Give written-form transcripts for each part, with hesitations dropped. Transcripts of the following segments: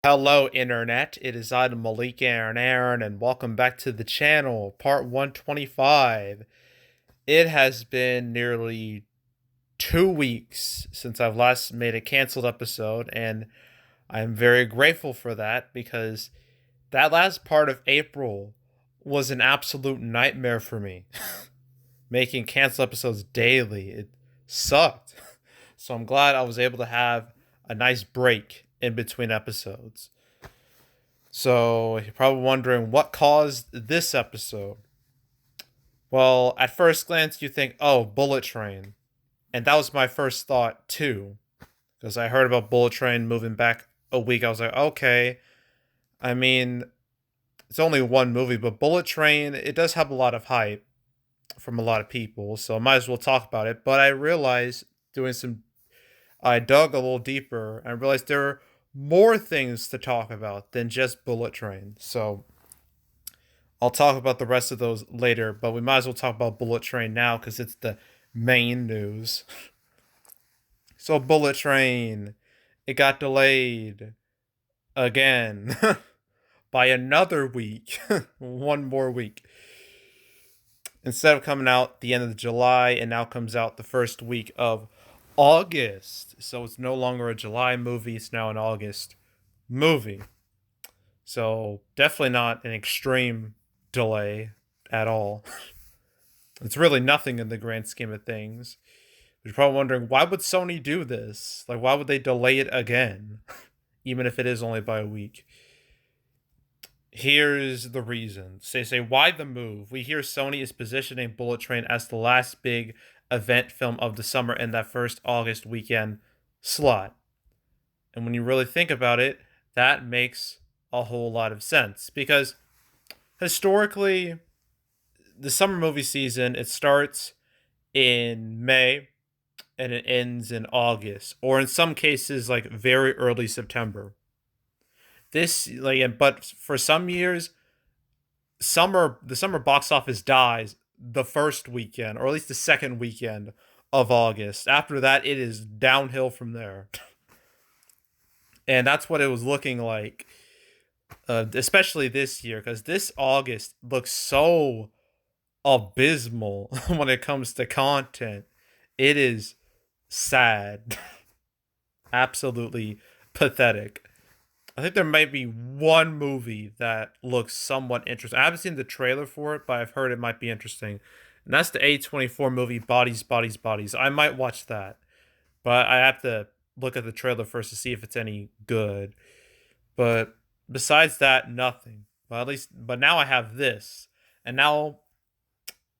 Hello, Internet. It is I, Malik Aaron, and welcome back to the channel, part 125. It has been nearly 2 weeks since I've last made a canceled episode, and I'm very grateful for that because that last part of April was an absolute nightmare for me. Making canceled episodes daily, it sucked. So I'm glad I was able to have a nice break in between episodes. So you're probably wondering what caused this episode. Well, at first glance, you think, oh, Bullet Train. And that was my first thought, too. Because I heard about Bullet Train moving back a week. I was like, okay. I mean, it's only one movie, but Bullet Train, it does have a lot of hype from a lot of people. So I might as well talk about it. But I realized doing some I dug a little deeper and realized there are more things to talk about than just Bullet Train. So I'll talk about the rest of those later, but we might as well talk about Bullet Train now because it's the main news. So, Bullet Train, it got delayed again by another week. One more week. Instead of coming out the end of July, it now comes out the first week of August. So it's no longer a July movie, it's now an August movie. So definitely not an extreme delay at all. It's really nothing in the grand scheme of things. You're probably wondering, why would Sony do this? Like, why would they delay it again? Even if it is only by a week. Here's the reason. Say, why the move? We hear Sony is positioning Bullet Train as the last big event film of the summer in that first August weekend slot. And when you really think about it, that makes a whole lot of sense. Because historically, the summer movie season, it starts in May and it ends in August, or in some cases, like very early September. But for some years, the summer box office dies the first weekend, or at least the second weekend of August. After that, it is downhill from there, and that's what it was looking like, especially this year, because this August looks so abysmal when it comes to content. It is sad, absolutely pathetic. I think there might be one movie that looks somewhat interesting. I haven't seen the trailer for it, but I've heard it might be interesting. And that's the A24 movie Bodies, Bodies, Bodies. I might watch that, but I have to look at the trailer first to see if it's any good. But besides that, nothing. But now I have this. And now,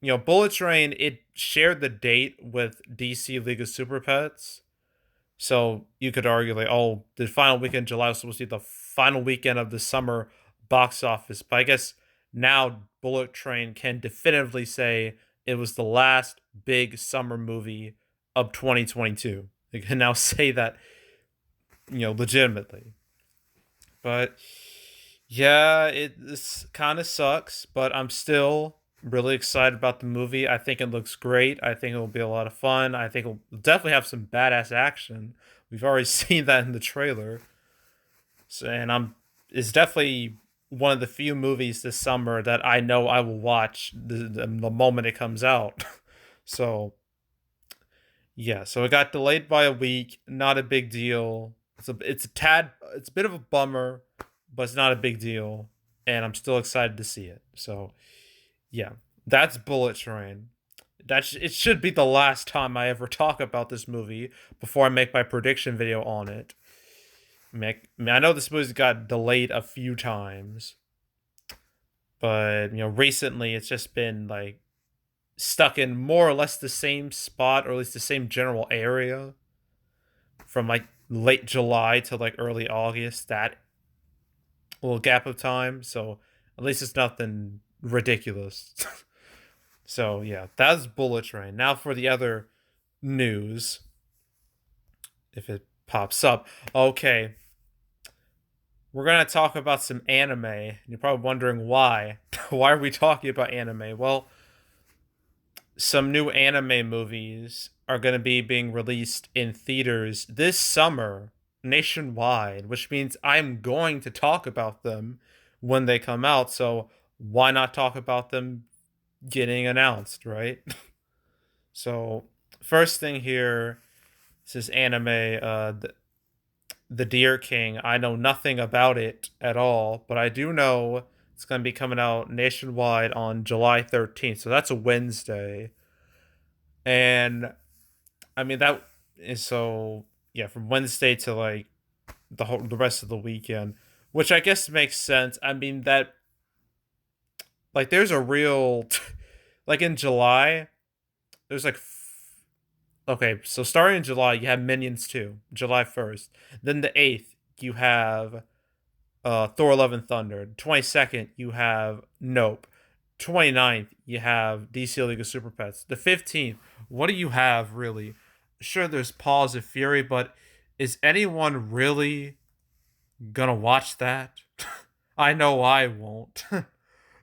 Bullet Train, it shared the date with DC League of Super Pets. So you could argue like, oh, the final weekend in July was supposed to be the final weekend of the summer box office. But I guess now Bullet Train can definitively say it was the last big summer movie of 2022. They can now say that, legitimately. But yeah, this kind of sucks, but I'm still really excited about the movie. I think it looks great. I think it will be a lot of fun. I think it'll definitely have some badass action. We've already seen that in the trailer. So, and it's definitely one of the few movies this summer that I know I will watch the moment it comes out. So, yeah, so it got delayed by a week. Not a big deal. It's a bit of a bummer, but it's not a big deal, and I'm still excited to see it. So, yeah, that's Bullet Train. It should be the last time I ever talk about this movie before I make my prediction video on it. I know this movie's got delayed a few times, but recently it's just been like stuck in more or less the same spot, or at least the same general area, from like late July to like early August. That little gap of time. So at least it's nothing ridiculous. So yeah, that's Bullet Train. Now for the other news, if it pops up. Okay, we're gonna talk about some anime. You're probably wondering why. Why are we talking about anime? Well, some new anime movies are gonna be being released in theaters this summer, nationwide, which means I'm going to talk about them when they come out. So why not talk about them getting announced, right? So first thing here, this is anime. The Deer King. I know nothing about it at all, but I do know it's going to be coming out nationwide on July 13th. So that's a Wednesday. And I mean that is so yeah, from Wednesday to like the rest of the weekend, which I guess makes sense. I mean that like there's a real like in July, there's like okay, so starting in July, you have Minions 2, July 1st. Then the 8th, you have Thor Love and Thunder. 22nd, you have Nope. 29th, you have DC League of Super Pets. The 15th, what do you have really? Sure, there's Paws of Fury, but is anyone really gonna watch that? I know I won't.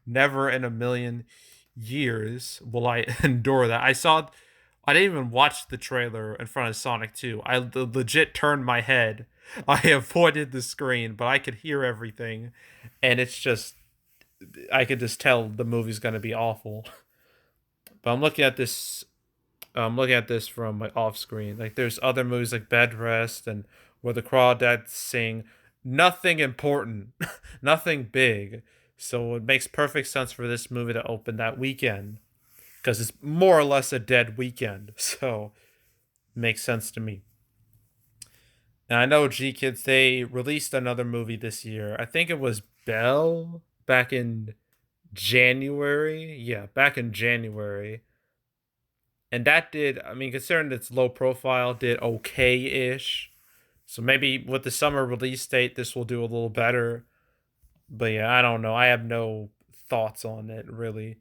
Never in a million years will I endure that. I didn't even watch the trailer in front of Sonic 2. I legit turned my head. I avoided the screen, but I could hear everything, and it's just I could just tell the movie's gonna be awful. But I'm looking at this. I'm looking at this from my off screen. Like there's other movies like Bed Rest and Where the Crawdads Sing. Nothing important, nothing big. So it makes perfect sense for this movie to open that weekend because it's more or less a dead weekend. So it makes sense to me. And I know G Kids, they released another movie this year. I think it was Belle back in January. Yeah, back in January. And that did, I mean, considering its low profile, did okay ish. So maybe with the summer release date, this will do a little better. But yeah, I don't know. I have no thoughts on it really.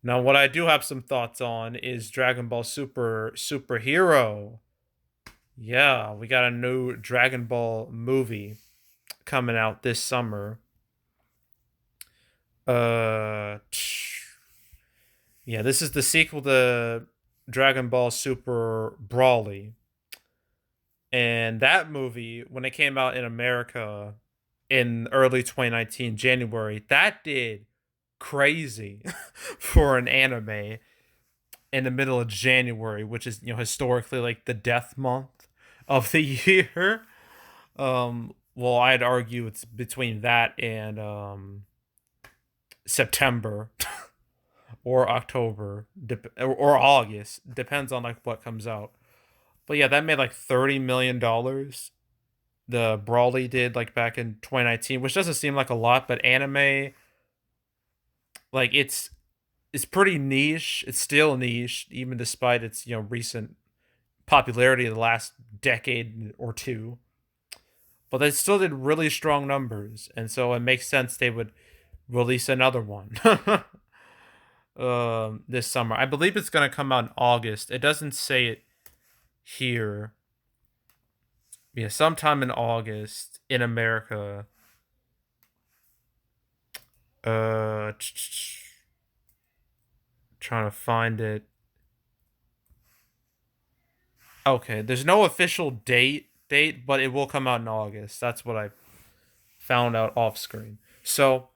Now, what I do have some thoughts on is Dragon Ball Super Superhero. Yeah, we got a new Dragon Ball movie coming out this summer. Uh, yeah, this is the sequel to Dragon Ball Super Brawly. And that movie, when it came out in America in early 2019, January, that did crazy for an anime in the middle of January, which is, historically like the death month of the year. Well, I'd argue it's between that and September or October or August, depends on like what comes out. But yeah, that made like $30 million. The Brawly did like back in 2019, which doesn't seem like a lot, but anime, like it's pretty niche. It's still niche, even despite its recent popularity in the last decade or two. But they still did really strong numbers, and so it makes sense they would release another one this summer. I believe it's gonna come out in August. It doesn't say it here. Yeah, sometime in August in America. Uh, trying to find it. Okay, there's no official date, but it will come out in August. That's what I found out off screen. So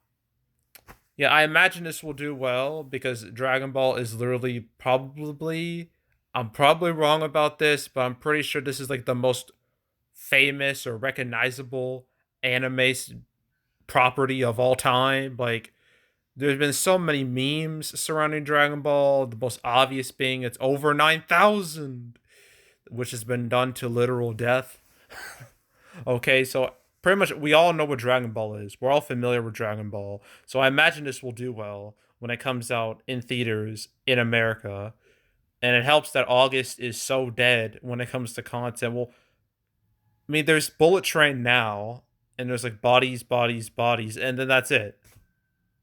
yeah, I imagine this will do well because Dragon Ball is literally probably, I'm probably wrong about this, but I'm pretty sure this is like the most famous or recognizable anime property of all time. Like there's been so many memes surrounding Dragon Ball, the most obvious being it's over 9,000, which has been done to literal death. Okay, so pretty much we all know what Dragon Ball is. We're all familiar with Dragon Ball. So I imagine this will do well when it comes out in theaters in America. And it helps that August is so dead when it comes to content. Well, I mean, there's Bullet Train now, and there's like Bodies, Bodies, Bodies, and then that's it.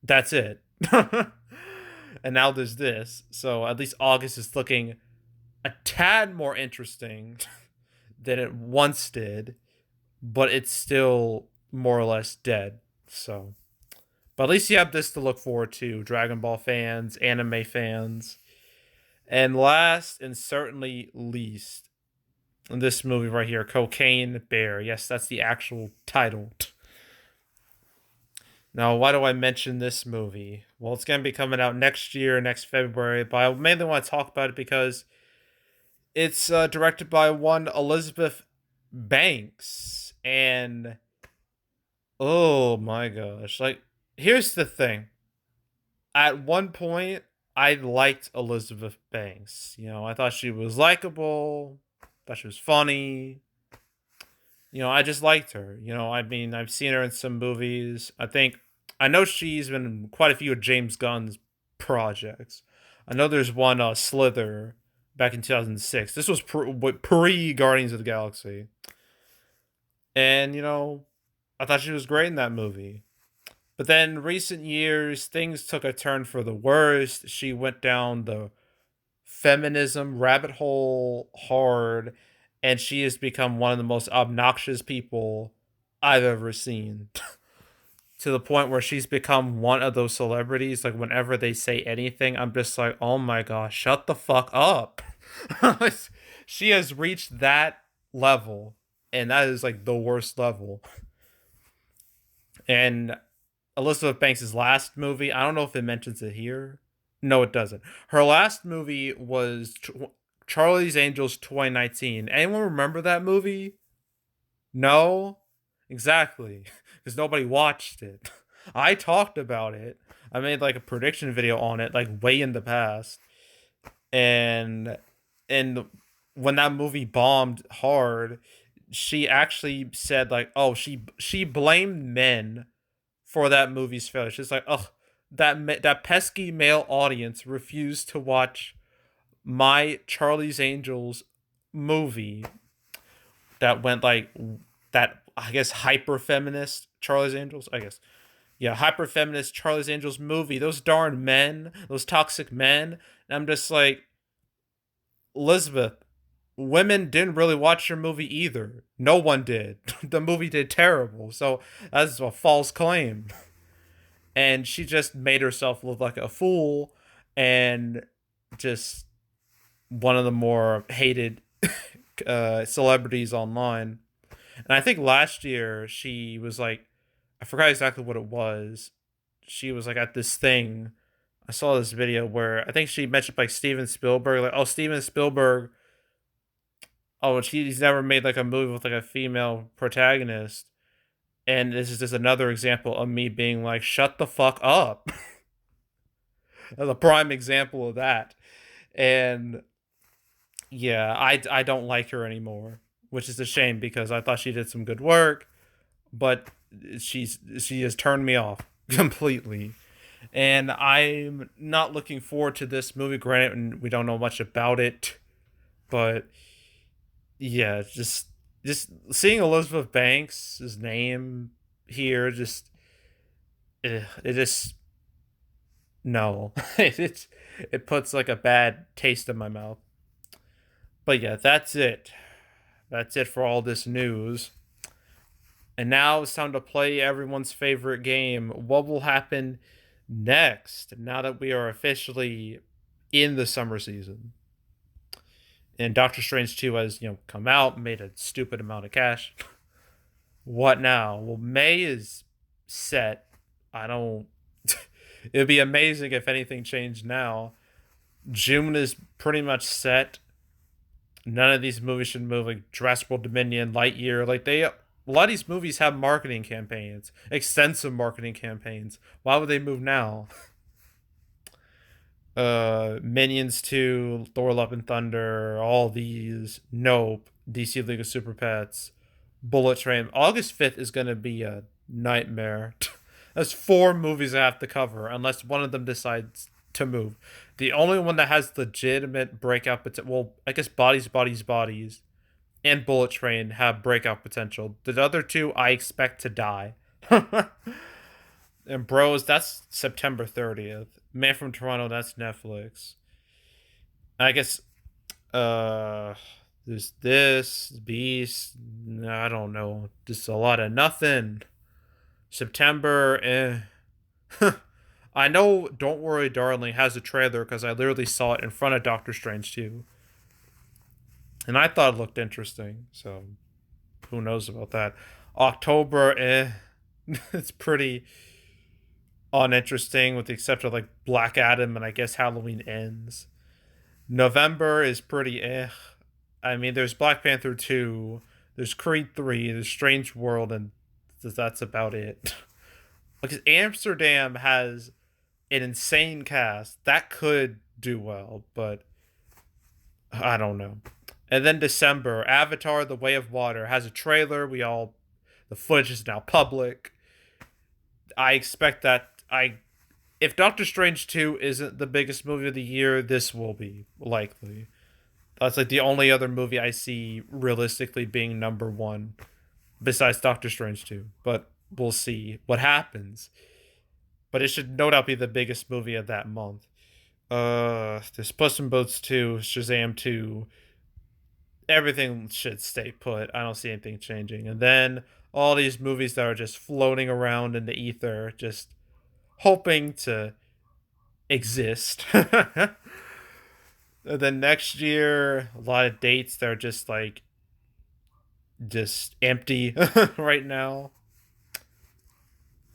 That's it. And now there's this. So at least August is looking a tad more interesting than it once did, but it's still more or less dead. So, but at least you have this to look forward to, Dragon Ball fans, anime fans. And last and certainly least, This movie right here, Cocaine Bear. Yes, that's the actual title. Now, why do I mention this movie? Well, it's going to be coming out next year, next February, but I mainly want to talk about it because it's directed by one Elizabeth Banks. And oh my gosh. Like, here's the thing. At one point, I liked Elizabeth Banks. You know, I thought she was likable, thought she was funny. You know, I just liked her. You know, I mean, I've seen her in some movies. I know she's been in quite a few of James Gunn's projects. I know there's one, Slither, back in 2006. This was pre Guardians of the Galaxy. And, you know, I thought she was great in that movie. But then recent years, things took a turn for the worst. She went down the feminism rabbit hole hard, and she has become one of the most obnoxious people I've ever seen. To the point where she's become one of those celebrities. Like, whenever they say anything, I'm just like, oh my gosh, shut the fuck up. She has reached that level, and that is like the worst level. And Elizabeth Banks' last movie, I don't know if it mentions it here. No, it doesn't. Her last movie was Charlie's Angels 2019. Anyone remember that movie? No? Exactly. Because nobody watched it. I talked about it. I made like a prediction video on it, like way in the past. And and when that movie bombed hard, she actually said like, oh, she blamed men for that movie's failure. She's like, oh, that pesky male audience refused to watch my Charlie's Angels movie that went like that. I guess hyper feminist Charlie's Angels. I guess yeah, hyper feminist Charlie's Angels movie. Those darn men, those toxic men. And I'm just like, Elizabeth, women didn't really watch your movie either. No one did. The movie did terrible. So that's a false claim. And she just made herself look like a fool and just one of the more hated celebrities online. And I think last year she was like, I forgot exactly what it was. She was like at this thing. I saw this video where I think she mentioned like Steven Spielberg, like, oh, Steven Spielberg, oh, he's never made like a movie with like a female protagonist. And this is just another example of me being like, shut the fuck up. That's a prime example of that. And yeah, I don't like her anymore, which is a shame because I thought she did some good work, but she has turned me off completely. And I'm not looking forward to this movie. Granted, we don't know much about it, but yeah, just seeing Elizabeth Banks' name here, just it just no, it puts like a bad taste in my mouth. But yeah, that's it. That's it for all this news. And now it's time to play everyone's favorite game. What will happen next now that we are officially in the summer season? And Doctor Strange 2 has, come out, made a stupid amount of cash. What now? Well, May is set. I don't. It'd be amazing if anything changed now. June is pretty much set. None of these movies should move, like Jurassic World Dominion, Lightyear. Like, a lot of these movies have marketing campaigns, extensive marketing campaigns. Why would they move now? Minions 2, Thor Love and Thunder, all these. Nope. DC League of Super Pets, Bullet Train. August 5th is going to be a nightmare. That's 4 movies I have to cover unless one of them decides to move. The only one that has legitimate breakout potential, well, I guess Bodies, and Bullet Train have breakout potential. The other 2 I expect to die. And Bros, that's September 30th. Man from Toronto, that's Netflix. I guess there's this Beast. I don't know. Just a lot of nothing. September, I know Don't Worry Darling has a trailer because I literally saw it in front of Doctor Strange 2. and I thought it looked interesting. So who knows about that? October, it's pretty uninteresting with the exception of like Black Adam and I guess Halloween Ends. November is pretty I mean, there's Black Panther 2, there's Creed 3, there's Strange World, and that's about it. Because Amsterdam has an insane cast that could do well, but I don't know. And then December, Avatar: The Way of Water has a trailer. The footage is now public. I expect that if Doctor Strange 2 isn't the biggest movie of the year, this will be likely. That's like the only other movie I see realistically being number one besides Doctor Strange 2. But we'll see what happens. But it should no doubt be the biggest movie of that month. There's Puss in Boots 2, Shazam 2. Everything should stay put. I don't see anything changing. And then all these movies that are just floating around in the ether, just hoping to exist. And then next year, a lot of dates that are just like just empty right now.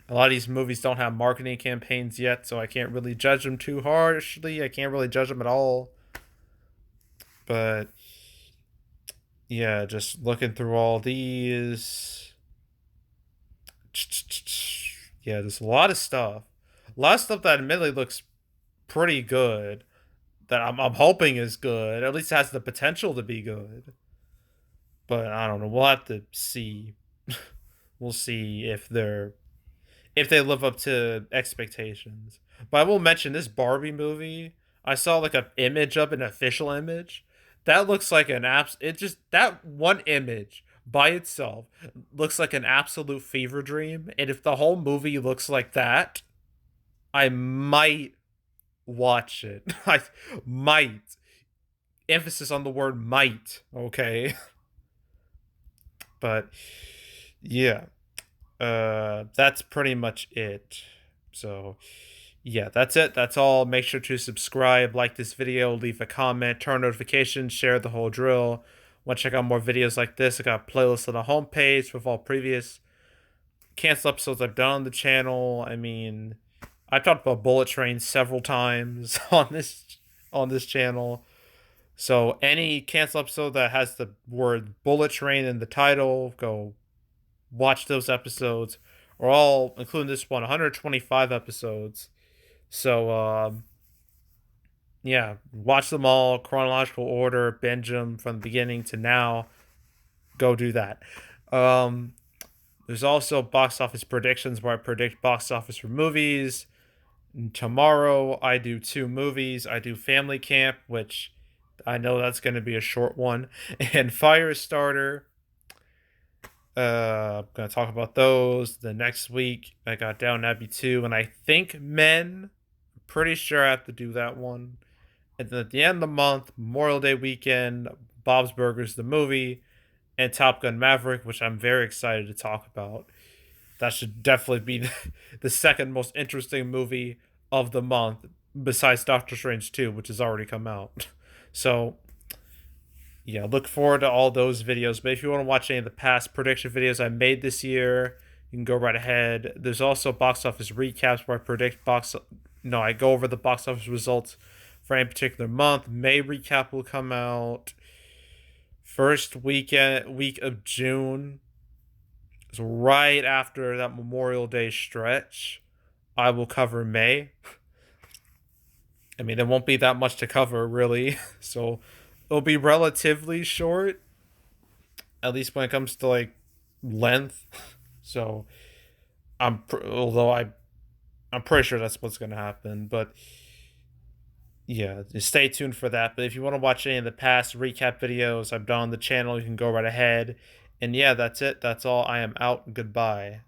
A lot of these movies don't have marketing campaigns yet, so I can't really judge them too harshly. I can't really judge them at all. But yeah, just looking through all these. Yeah, there's a lot of stuff. A lot of stuff that admittedly looks pretty good. That I'm hoping is good. At least has the potential to be good. But I don't know. We'll have to see. We'll see if they live up to expectations. But I will mention this Barbie movie. I saw like an image of an official image. That looks like an apps. It just that one image by itself looks like an absolute fever dream. And if the whole movie looks like that, I might watch it. I might. Emphasis on the word might. Okay. But yeah. That's pretty much it. So yeah, that's it. That's all. Make sure to subscribe, like this video, leave a comment, turn notifications, share the whole drill. Want to check out more videos like this? I got a playlist on the homepage with all previous cancel episodes I've done on the channel. I mean, I've talked about Bullet Train several times on this channel. So any cancel episode that has the word Bullet Train in the title, go watch those episodes. Or all, including this one, 125 episodes. So, yeah, watch them all, chronological order, binge them from the beginning to now. Go do that. There's also box office predictions where I predict box office for movies. And tomorrow I do 2 movies. I do Family Camp, which I know that's going to be a short one, and Firestarter. I'm going to talk about those the next week. I got Downton Abbey 2, and I think Men. I'm pretty sure I have to do that one. And then at the end of the month, Memorial Day weekend, Bob's Burgers, the movie, and Top Gun Maverick, which I'm very excited to talk about. That should definitely be the second most interesting movie of the month, besides Doctor Strange 2, which has already come out. So, yeah, look forward to all those videos. But if you want to watch any of the past prediction videos I made this year, you can go right ahead. There's also box office recaps where I predict I go over the box office results for any particular month. May recap will come out first week of June. So right after that Memorial Day stretch, I will cover May. I mean, it won't be that much to cover, really. So it'll be relatively short, at least when it comes to like length. So although I'm pretty sure that's what's gonna happen. But yeah, just stay tuned for that. But if you want to watch any of the past recap videos I've done on the channel, you can go right ahead. And yeah, that's it. That's all. I am out. Goodbye.